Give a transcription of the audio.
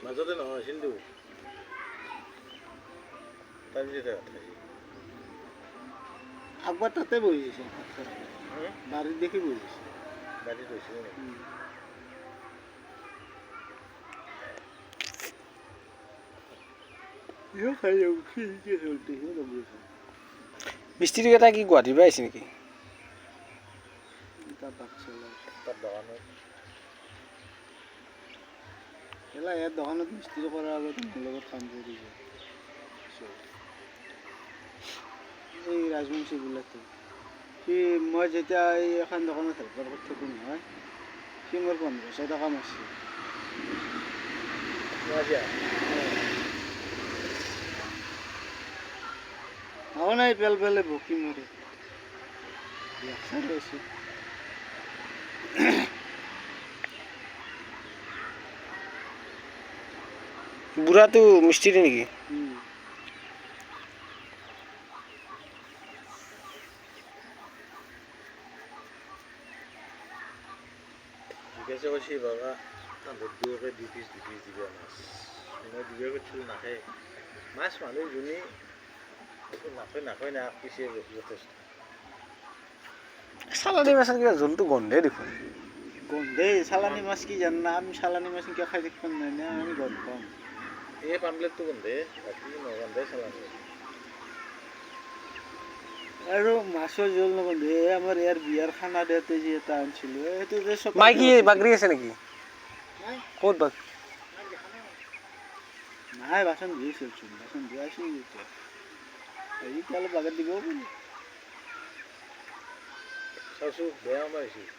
মাজতে নহয় কিন্তু তাৰপিছতে খাইছে একবাৰ তাতে বহি আছে বাৰীত দেখি বহি আছে বাৰীত হৈছিল নেকি খাই যাওঁ চলতে মিস্ত্ৰি এটা কি গুৱাহাটীৰ পৰা আহিছে নেকি তাৰ বাচ্চা তাত দোকানত এলা ইয়াত দোকানত মিস্ত্ৰি কৰাৰ আগত মোৰ লগত কাম কৰিছে এই ৰাজবংশী বোলাটো সি মই যেতিয়া এই এখন দোকানত হেল্পাৰ কৰি থাকোঁ নহয় সি মোৰ 1500 টকা মাৰছে নাই পেল পেলে বকি মাৰে বুঢ়াটো মিস্ত্ৰি নেকি জিজ্ঞাসা কৰিছে বাবা ভোটটোকে দুই পিচ দিবা মাছ মই দিবা কৰিছিলোঁ নাখায় মাছ মানুহ যোনে নাখায় না পিছে যথেষ্ট চালানি মাছৰ কিবা জোলটো গন্ধে দেখোন গন্ধেই চালানি মাছ কি জান না আমি চালানি মাছ কিয় খাই থাকিব নাই না আমি গন্ধ পাম এই পামপ্লেটটো গন্ধে বাকী নগন্ধে চালানি আৰু মাছৰ জোল নগন্ধে আমাৰ ইয়াৰ বিয়াৰ খানা দিওঁতে যে এটা আনিছিলোঁ সেইটো যে চব মাইকী বাগৰি আছে নেকি ক'ত বাগ নাই বাচন ধুইছিলচোন বাচন ধুৱাইছিল এতিয়া এই অলপ বাগত দিব চাওঁচোন বেয়া মাৰিছোঁ